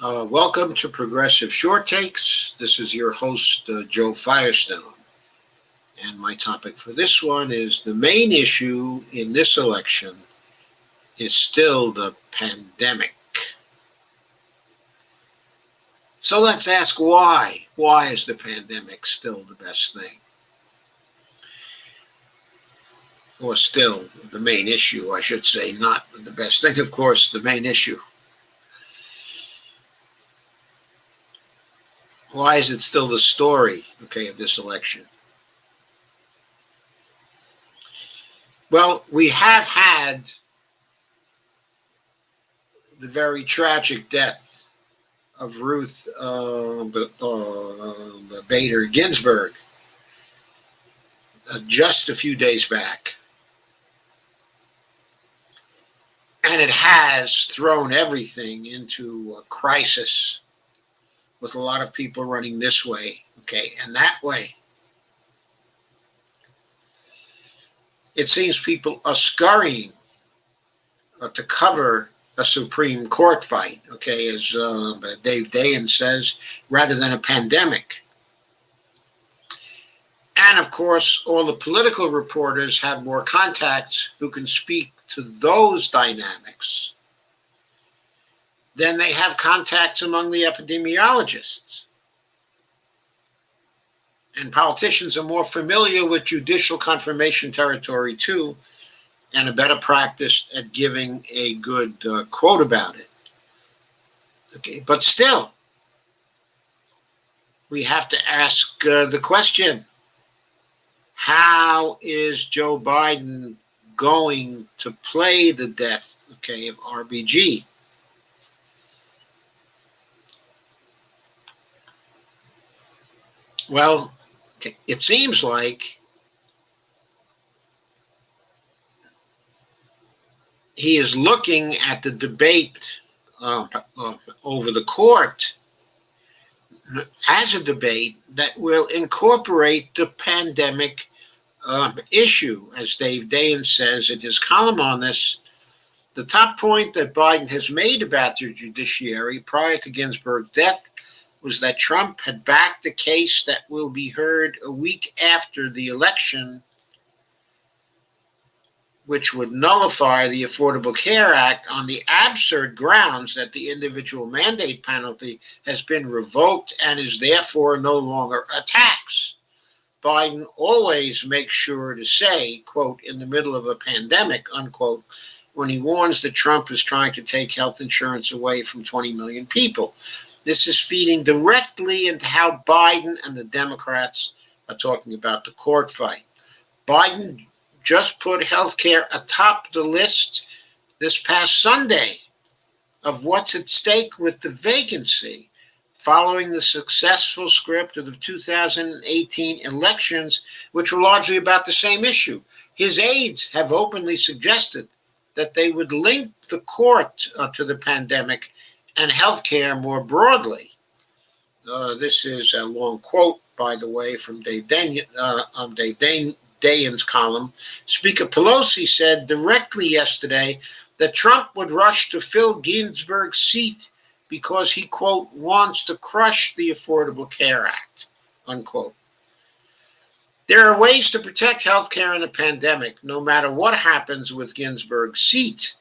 Welcome to Progressive Short Takes. This is your host, Joe Firestone. And my topic for this one is the main issue in this election is still the pandemic. So let's ask why. Why is the pandemic still the best thing? Or still the main issue, I should say, not the best thing, of course, the main issue. Why is it still the story, of this election? Well, we have had the very tragic death of Ruth Bader Ginsburg just a few days back. And it has thrown everything into a crisis with a lot of people running this way, and that way. It seems people are scurrying to cover a Supreme Court fight, as Dave Dayen says, rather than a pandemic. And of course, all the political reporters have more contacts who can speak to those dynamics than they have contacts among the epidemiologists. And politicians are more familiar with judicial confirmation territory too, and are better practiced at giving a good quote about it. But still, we have to ask the question, how is Joe Biden going to play the death, of RBG? Well, it seems like he is looking at the debate over the court as a debate that will incorporate the pandemic issue. As Dave Dayen says in his column on this, the top point that Biden has made about the judiciary prior to Ginsburg's death was that Trump had backed a case that will be heard a week after the election, which would nullify the Affordable Care Act on the absurd grounds that the individual mandate penalty has been revoked and is therefore no longer a tax. Biden always makes sure to say, quote, in the middle of a pandemic, unquote, when he warns that Trump is trying to take health insurance away from 20 million people. This is feeding directly into how Biden and the Democrats are talking about the court fight. Biden just put healthcare atop the list this past Sunday of what's at stake with the vacancy following the successful script of the 2018 elections, which were largely about the same issue. His aides have openly suggested that they would link the court to the pandemic and healthcare more broadly. This is a long quote, by the way, from Dave Dayen's column. Speaker Pelosi said directly yesterday that Trump would rush to fill Ginsburg's seat because he, quote, wants to crush the Affordable Care Act, unquote. There are ways to protect healthcare in a pandemic, no matter what happens with Ginsburg's seat.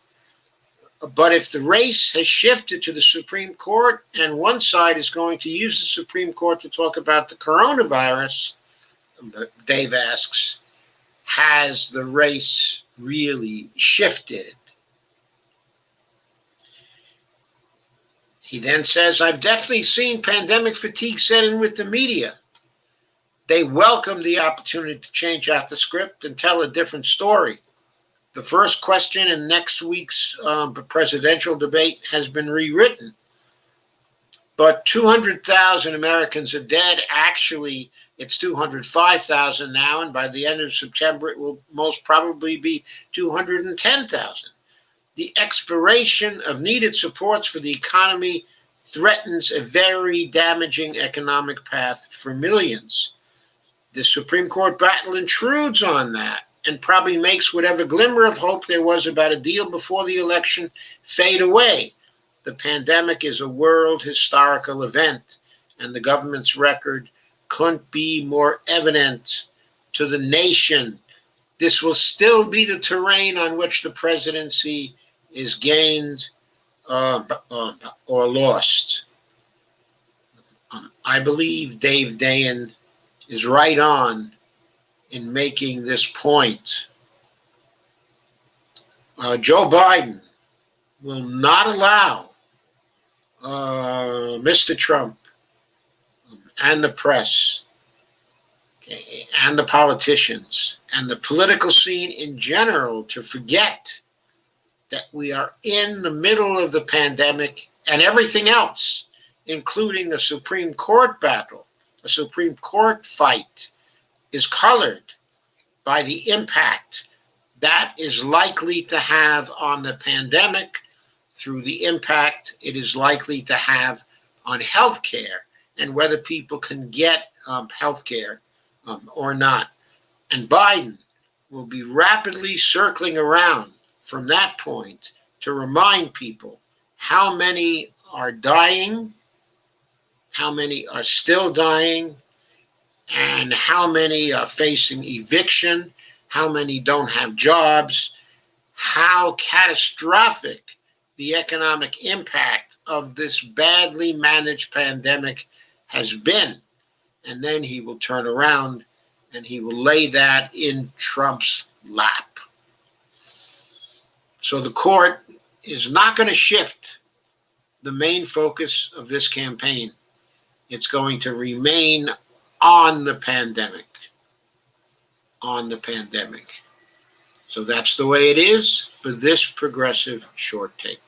But if the race has shifted to the Supreme Court and one side is going to use the Supreme Court to talk about the coronavirus, Dave asks, has the race really shifted? He then says, I've definitely seen pandemic fatigue set in with the media. They welcome the opportunity to change out the script and tell a different story. The first question in next week's presidential debate has been rewritten. But 200,000 Americans are dead. Actually, it's 205,000 now, and by the end of September, it will most probably be 210,000. The expiration of needed supports for the economy threatens a very damaging economic path for millions. The Supreme Court battle intrudes on that and probably makes whatever glimmer of hope there was about a deal before the election fade away. The pandemic is a world historical event, and the government's record couldn't be more evident to the nation. This will still be the terrain on which the presidency is gained or lost. I believe Dave Dayen is right on in making this point. Joe Biden will not allow Mr. Trump and the press, okay, and the politicians and the political scene in general to forget that we are in the middle of the pandemic, and everything else, including a Supreme Court battle, a Supreme Court fight, is colored by the impact that is likely to have on the pandemic through the impact it is likely to have on healthcare and whether people can get healthcare or not. And Biden will be rapidly circling around from that point to remind people how many are dying, how many are still dying, and how many are facing eviction, how many don't have jobs, how catastrophic the economic impact of this badly managed pandemic has been. And then he will turn around and he will lay that in Trump's lap. So the court is not going to shift the main focus of this campaign. It's going to remain on the pandemic. On the pandemic. So that's the way it is for this progressive short take.